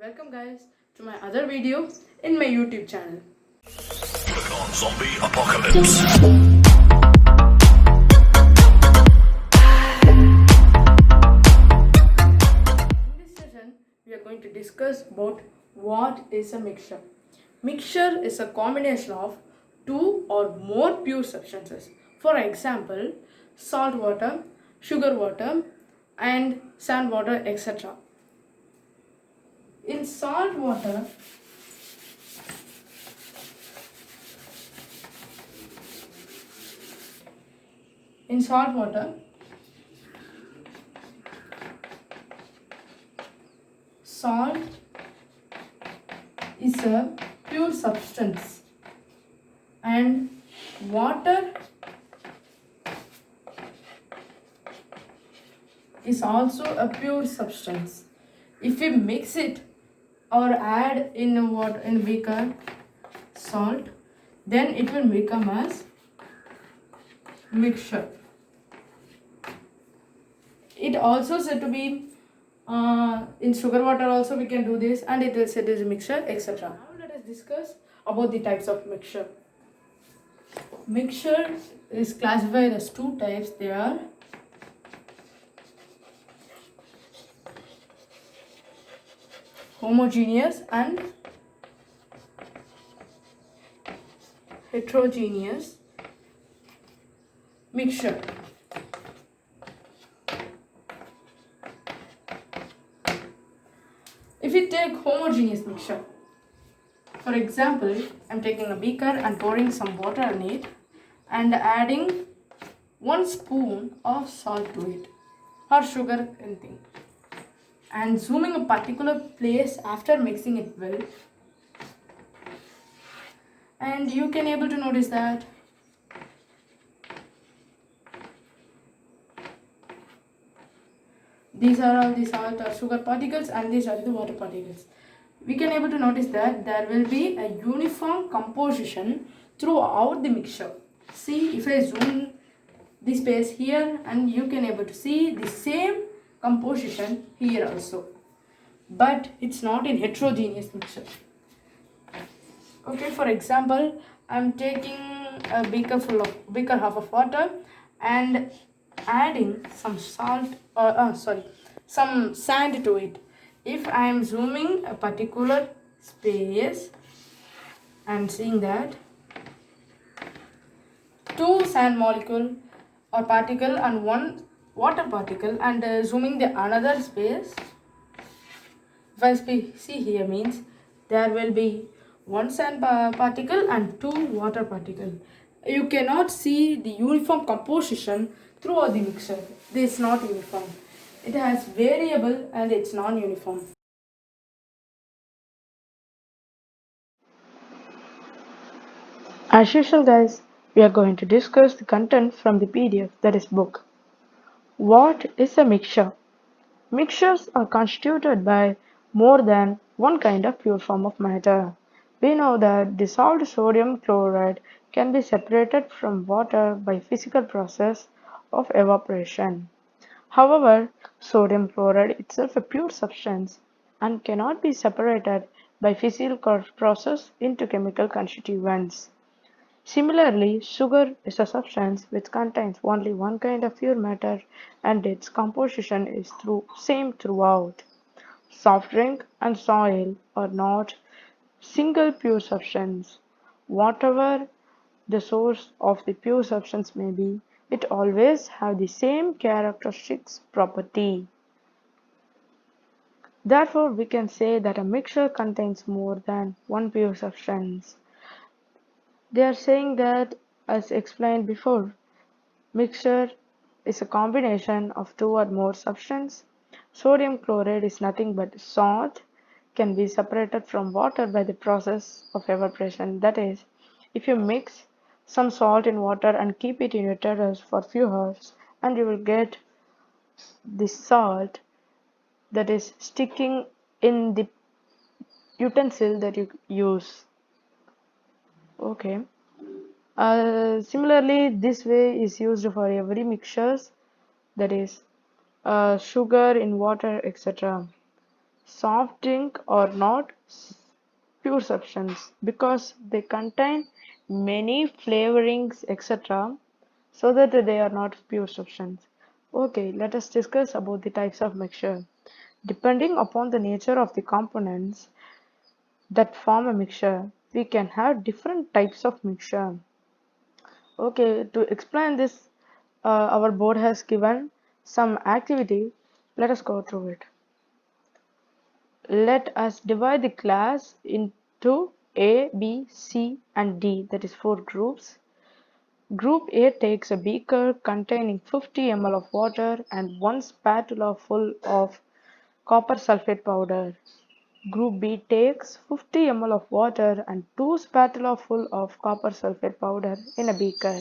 Welcome guys to my other video in my YouTube channel. Click on Zombie Apocalypse. In this session, we are going to discuss about what is a mixture. Mixture is a combination of two or more pure substances. For example, salt water, sugar water, and sand water, etc. In salt water, salt is a pure substance and water is also a pure substance. If we mix it or add in beaker salt, then it will become as mixture. It also said to be in sugar water also we can do this, and it is said as a mixture, etc. Now let us discuss about the types of mixture. Mixture is classified as two types. They are homogeneous and heterogeneous mixture. If we take homogeneous mixture, for example, I'm taking a beaker and pouring some water in it and adding 1 spoon of salt to it or sugar, anything, and zooming a particular place after mixing it well, and you can able to notice that these are all the salt or sugar particles and these are the water particles. We can able to notice that there will be a uniform composition throughout the mixture. See, if I zoom the space here, and you can able to see the same composition here also, but it's not in heterogeneous mixture. Okay, for example, I'm taking a beaker half of water and adding some some sand to it. If I am zooming a particular space, I'm seeing that two sand molecule or particle and one water particle, and zooming the another space, if I see here, means there will be one sand particle and two water particle. You cannot see the uniform composition throughout the mixture. This is not uniform. It has variable and it's non-uniform. As usual guys, we are going to discuss the content from the PDF, that is book. What is a mixture? Mixtures are constituted by more than one kind of pure form of matter. We know that dissolved sodium chloride can be separated from water by physical process of evaporation. However, sodium chloride itself is a pure substance and cannot be separated by physical process into chemical constituents. Similarly, sugar is a substance which contains only one kind of pure matter and its composition is same throughout. Soft drink and soil are not single pure substance. Whatever the source of the pure substance may be, it always have the same characteristics property. Therefore, we can say that a mixture contains more than one pure substance. They are saying that, as explained before, mixture is a combination of two or more substances. Sodium chloride is nothing but salt, can be separated from water by the process of evaporation. That is, if you mix some salt in water and keep it in your terrace for few hours, and you will get the salt that is sticking in the utensil that you use. Okay. Similarly, this way is used for every mixtures, that is sugar in water, etc. Soft drink are not pure substance because they contain many flavorings, etc., so that they are not pure substance. Okay, let us discuss about the types of mixture. Depending upon the nature of the components that form a mixture, we can have different types of mixture. Okay, to explain this, our board has given some activity. Let us go through it. Let us divide the class into A, B, C, and D, that is 4 groups. Group A takes a beaker containing 50 ml of water and 1 spatula full of copper sulfate powder. Group B takes 50 ml of water and 2 spatula full of copper sulfate powder in a beaker.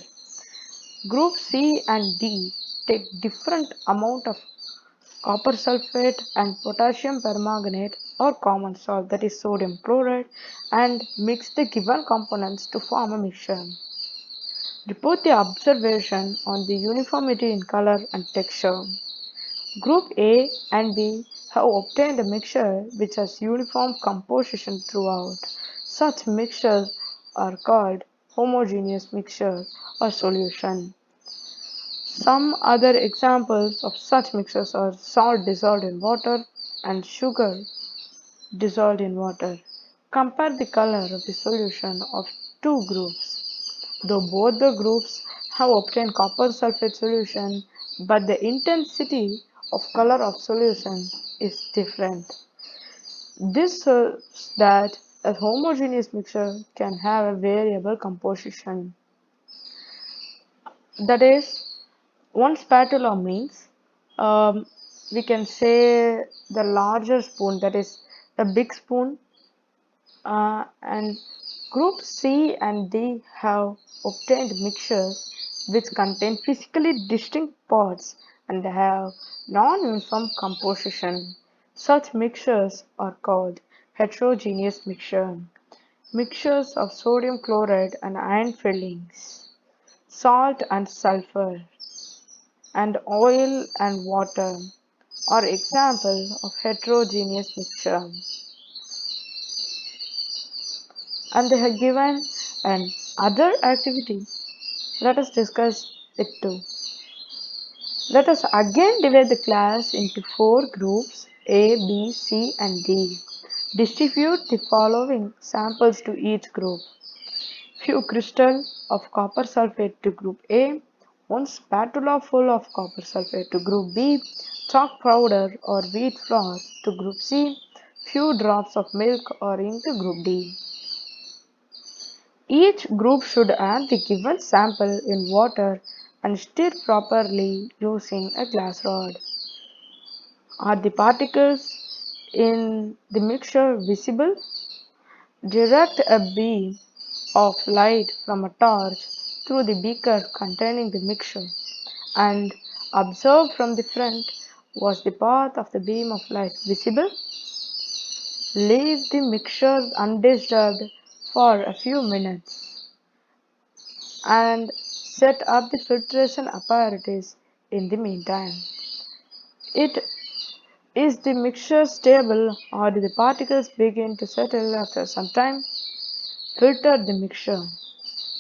Group C and D take different amount of copper sulfate and potassium permanganate or common salt, that is sodium chloride, and mix the given components to form a mixture. Report the observation on the uniformity in color and texture. Group A and B have obtained a mixture which has uniform composition throughout. Such mixtures are called homogeneous mixture or solution. Some other examples of such mixtures are salt dissolved in water and sugar dissolved in water. Compare the color of the solution of two groups. Though both the groups have obtained copper sulfate solution, but the intensity of color of solution is different. This shows that a homogeneous mixture can have a variable composition. That is, one spatula means we can say the larger spoon, that is the big spoon, and group C and D have obtained mixtures which contain physically distinct parts and have non-uniform composition. Such mixtures are called heterogeneous mixture. Mixtures of sodium chloride and iron fillings, salt and sulfur, and oil and water are examples of heterogeneous mixture. And they have given an other activity. Let us discuss it too. Let us again divide the class into 4 groups A, B, C, and D. Distribute the following samples to each group. Few crystal of copper sulfate to group A, 1 spatula full of copper sulfate to group B, chalk powder or wheat flour to group C, few drops of milk or ink to group D. Each group should add the given sample in water and stir properly using a glass rod. Are the particles in the mixture visible? Direct a beam of light from a torch through the beaker containing the mixture and observe from the front. Was the path of the beam of light visible? Leave the mixture undisturbed for a few minutes and set up the filtration apparatus in the meantime. It is the mixture stable or do the particles begin to settle after some time? Filter the mixture.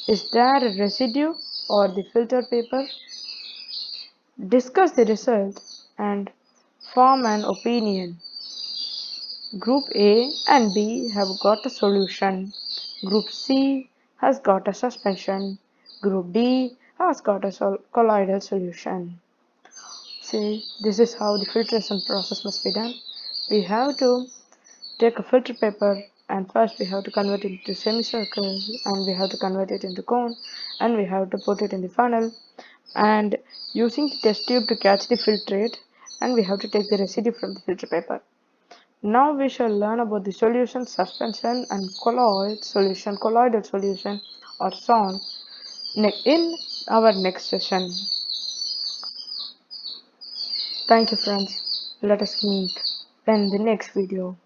Is there a residue or the filter paper? Discuss the result and form an opinion. Group A and B have got a solution. Group C has got a suspension. Group D has got a colloidal solution. See, this is how the filtration process must be done. We have to take a filter paper and first we have to convert it into semicircle and we have to convert it into cone and we have to put it in the funnel and using the test tube to catch the filtrate and we have to take the residue from the filter paper. Now we shall learn about the solution, suspension and colloidal solution or salt in our next session. Thank you friends. Let us meet in the next video.